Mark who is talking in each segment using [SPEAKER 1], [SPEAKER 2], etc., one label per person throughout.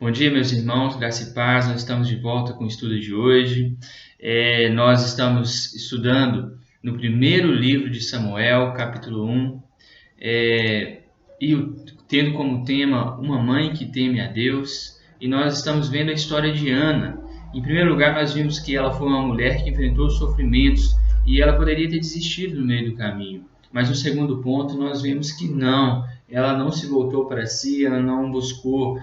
[SPEAKER 1] Bom dia, meus irmãos, graça e paz. Nós estamos de volta com o estudo de hoje. Nós estamos estudando no primeiro livro de Samuel, capítulo 1, tendo como tema uma mãe que teme a Deus. E nós estamos vendo a história de Ana. Em primeiro lugar, nós vimos que ela foi uma mulher que enfrentou sofrimentos e ela poderia ter desistido no meio do caminho. Mas no segundo ponto, nós vemos que não. Ela não se voltou para si, ela não buscou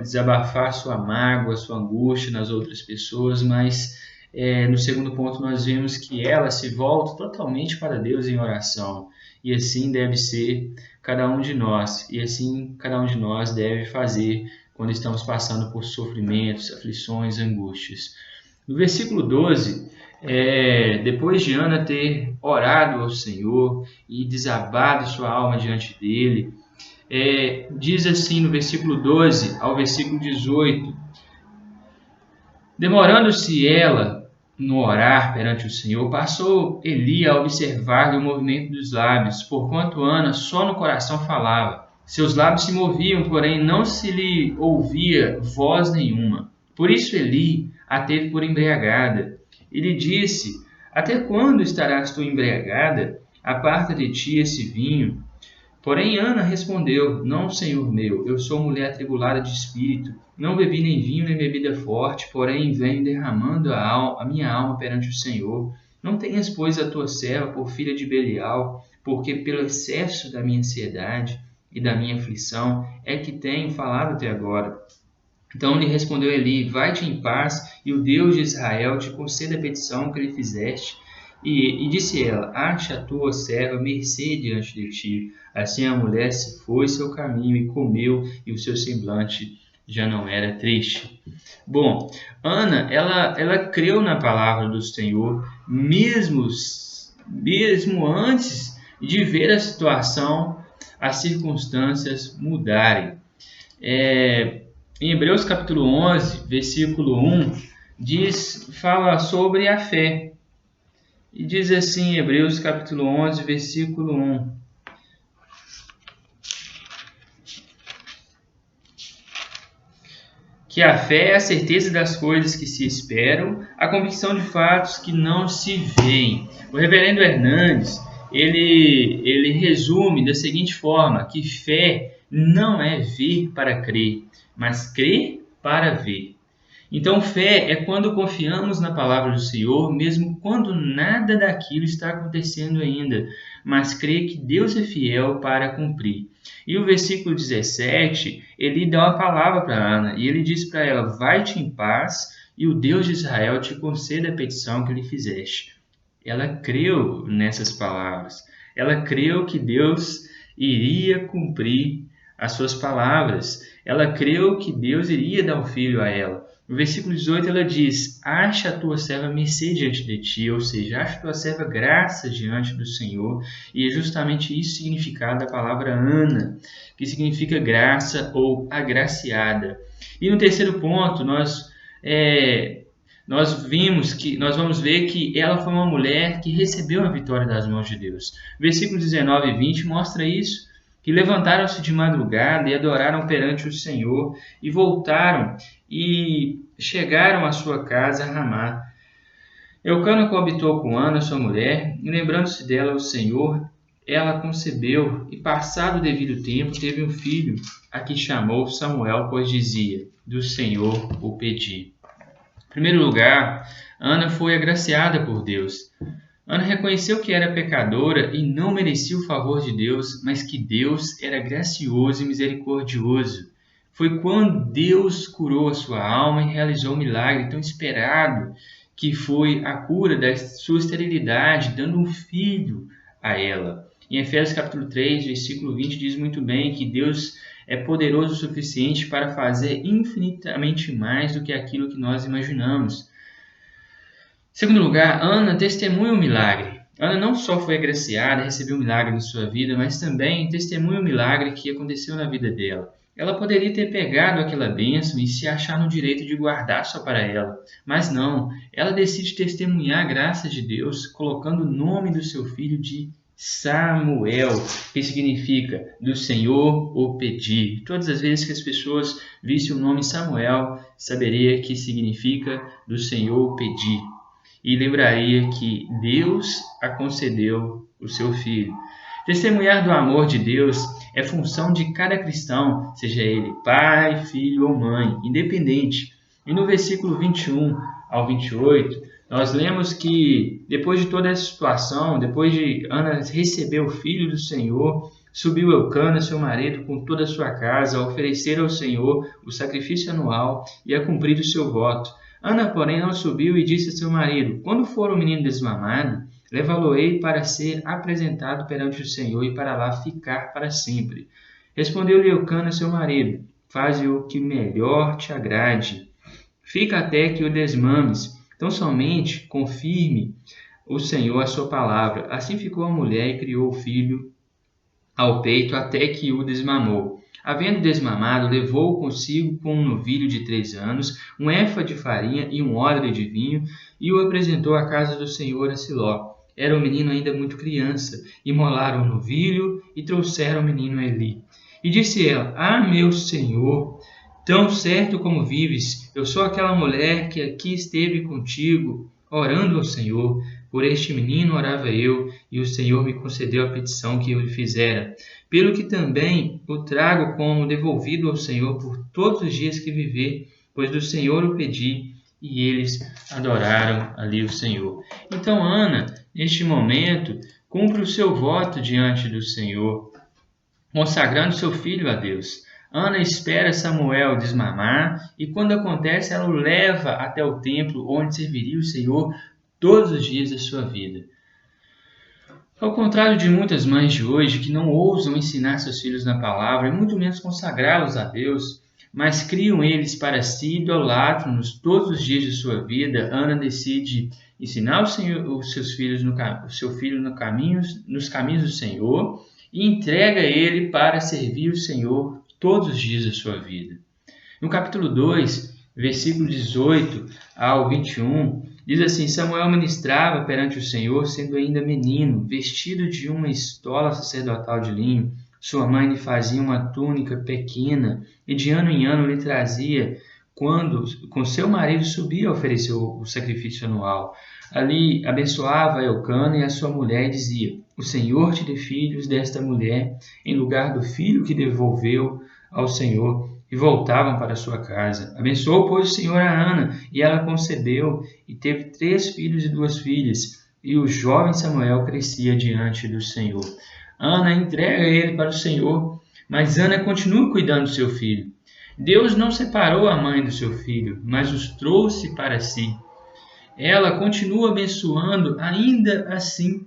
[SPEAKER 1] desabafar sua mágoa, sua angústia nas outras pessoas, mas no segundo ponto nós vemos que ela se volta totalmente para Deus em oração. E assim deve ser cada um de nós, e assim cada um de nós deve fazer quando estamos passando por sofrimentos, aflições, angústias. No versículo 12, depois de Ana ter orado ao Senhor e desabado sua alma diante dele, diz assim no versículo 12 ao versículo 18: demorando-se ela no orar perante o Senhor, passou Eli a observar-lhe o movimento dos lábios, porquanto Ana só no coração falava. Seus lábios se moviam, porém não se lhe ouvia voz nenhuma. Por isso Eli a teve por embriagada. E lhe disse: até quando estarás tu embriagada? Aparta de ti esse vinho. Porém Ana respondeu: não, senhor meu, eu sou mulher atribulada de espírito, não bebi nem vinho nem bebida forte, porém venho derramando a minha alma perante o Senhor. Não tenhas, pois, a tua serva por filha de Belial, porque pelo excesso da minha ansiedade e da minha aflição é que tenho falado até agora. Então lhe respondeu Eli: vai-te em paz, e o Deus de Israel te conceda a petição que lhe fizeste. E disse ela: acha a tua serva mercê diante de ti. Assim a mulher se foi seu caminho e comeu, e o seu semblante já não era triste. Bom, Ana, ela creu na palavra do Senhor, mesmo antes de ver a situação, as circunstâncias mudarem. Em Hebreus capítulo 11, versículo 1, fala sobre a fé. E diz assim em Hebreus capítulo 11, versículo 1: que a fé é a certeza das coisas que se esperam, a convicção de fatos que não se veem. O reverendo Hernandes, ele resume da seguinte forma, que fé não é ver para crer, mas crer para ver. Então, fé é quando confiamos na palavra do Senhor, mesmo quando nada daquilo está acontecendo ainda, mas crê que Deus é fiel para cumprir. E o versículo 17, ele dá uma palavra para Ana, e ele diz para ela: vai-te em paz, e o Deus de Israel te conceda a petição que lhe fizeste. Ela creu nessas palavras. Ela creu que Deus iria cumprir as suas palavras. Ela creu que Deus iria dar um filho a ela. No versículo 18 ela diz: acha a tua serva mercê diante de ti, ou seja, acha a tua serva graça diante do Senhor. E é justamente isso o significado da palavra Ana, que significa graça ou agraciada. E no terceiro ponto, nós vamos ver que ela foi uma mulher que recebeu a vitória das mãos de Deus. Versículos 19 e 20 mostra isso, que levantaram-se de madrugada e adoraram perante o Senhor, e voltaram e chegaram à sua casa a Ramá. Eucana coabitou com Ana, sua mulher, e lembrando-se dela o Senhor, ela concebeu, e passado o devido tempo teve um filho, a que chamou Samuel, pois dizia: do Senhor o pedi. Em primeiro lugar, Ana foi agraciada por Deus. Ana reconheceu que era pecadora e não merecia o favor de Deus, mas que Deus era gracioso e misericordioso. Foi quando Deus curou a sua alma e realizou o milagre tão esperado, que foi a cura da sua esterilidade, dando um filho a ela. Em Efésios capítulo 3, versículo 20, diz muito bem que Deus é poderoso o suficiente para fazer infinitamente mais do que aquilo que nós imaginamos. Em segundo lugar, Ana testemunha o milagre. Ana não só foi agraciada, recebeu um milagre na sua vida, mas também testemunha o milagre que aconteceu na vida dela. Ela poderia ter pegado aquela bênção e se achar no direito de guardar só para ela, mas não. Ela decide testemunhar a graça de Deus, colocando o nome do seu filho de Samuel, que significa do Senhor o pedi. Todas as vezes que as pessoas vissem o nome Samuel, saberia que significa do Senhor o pedi. E lembraria que Deus a concedeu o seu filho. Testemunhar do amor de Deus é função de cada cristão, seja ele pai, filho ou mãe, independente. E no versículo 21 ao 28, nós lemos que depois de toda essa situação, depois de Ana receber o filho do Senhor, subiu Eucana, seu marido, com toda a sua casa, a oferecer ao Senhor o sacrifício anual e a cumprir o seu voto. Ana, porém, não subiu e disse a seu marido: quando for o menino desmamado, levá-lo-ei para ser apresentado perante o Senhor e para lá ficar para sempre. Respondeu-lhe Eucana, seu marido: faze o que melhor te agrade. Fica até que o desmames. Tão somente confirme o Senhor a sua palavra. Assim ficou a mulher e criou o filho ao peito até que o desmamou. Havendo desmamado, levou-o consigo com um novilho de 3 anos, um éfa de farinha e um odre de vinho, e o apresentou à casa do Senhor a Siló. Era o menino ainda muito criança. Imolaram o novilho e trouxeram o menino a Eli. E disse ela: ah, meu senhor, tão certo como vives, eu sou aquela mulher que aqui esteve contigo, orando ao Senhor. Por este menino orava eu, e o Senhor me concedeu a petição que eu lhe fizera. Pelo que também o trago como devolvido ao Senhor por todos os dias que viver, pois do Senhor o pedi, e eles adoraram ali o Senhor. Então Ana, neste momento, cumpre o seu voto diante do Senhor, consagrando seu filho a Deus. Ana espera Samuel desmamar e, quando acontece, ela o leva até o templo onde serviria o Senhor todos os dias da sua vida. Ao contrário de muitas mães de hoje que não ousam ensinar seus filhos na palavra e muito menos consagrá-los a Deus, mas criam eles para si, idolatram-nos todos os dias de sua vida, Ana decide ensinar os seus filhos o seu filho nos caminhos do Senhor e entrega ele para servir o Senhor todos os dias da sua vida. No capítulo 2, versículo 18 ao 21, diz assim: Samuel ministrava perante o Senhor, sendo ainda menino, vestido de uma estola sacerdotal de linho. Sua mãe lhe fazia uma túnica pequena e de ano em ano lhe trazia quando com seu marido subia a oferecer o sacrifício anual. Ali abençoava Eucana e a sua mulher e dizia: o Senhor te dê filhos desta mulher, em lugar do filho que devolveu ao Senhor, e voltavam para sua casa. Abençoou, pois, o Senhor a Ana, e ela concebeu, e teve 3 filhos e 2 filhas, e o jovem Samuel crescia diante do Senhor. Ana entrega ele para o Senhor, mas Ana continua cuidando do seu filho. Deus não separou a mãe do seu filho, mas os trouxe para si. Ela continua abençoando ainda assim.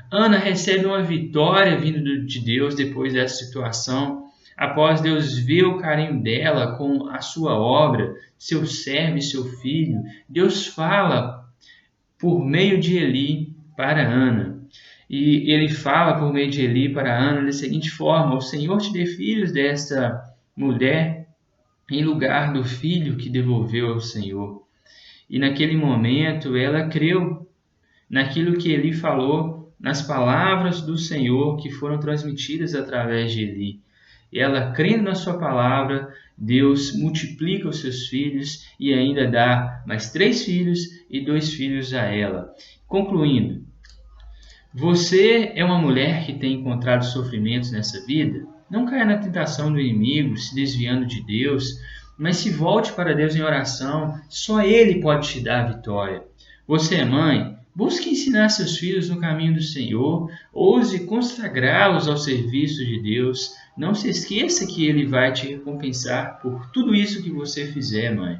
[SPEAKER 1] Ana recebe uma vitória vindo de Deus depois dessa situação. Após Deus ver o carinho dela com a sua obra, seu servo e seu filho, Deus fala por meio de Eli para Ana. E ele fala por meio de Eli para Ana da seguinte forma: o Senhor te dê filhos desta mulher em lugar do filho que devolveu ao Senhor. E naquele momento ela creu naquilo que Eli falou, nas palavras do Senhor que foram transmitidas através de Eli. Ela, crendo na sua palavra, Deus multiplica os seus filhos e ainda dá mais 3 filhos e 2 filhos a ela. Concluindo, você é uma mulher que tem encontrado sofrimentos nessa vida? Não caia na tentação do inimigo, se desviando de Deus, mas se volte para Deus em oração, só Ele pode te dar a vitória. Você é mãe? Busque ensinar seus filhos no caminho do Senhor, ouse consagrá-los ao serviço de Deus. Não se esqueça que Ele vai te recompensar por tudo isso que você fizer, mãe.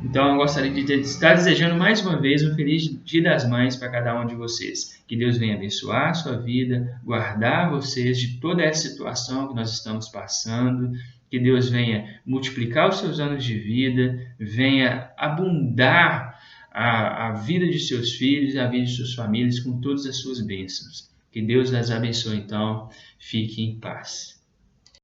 [SPEAKER 1] Então eu gostaria de estar desejando mais uma vez um feliz Dia das Mães para cada um de vocês. Que Deus venha abençoar a sua vida, guardar vocês de toda essa situação que nós estamos passando. Que Deus venha multiplicar os seus anos de vida, venha abundar a vida de seus filhos, a vida de suas famílias com todas as suas bênçãos. Que Deus as abençoe, então. Fique em paz.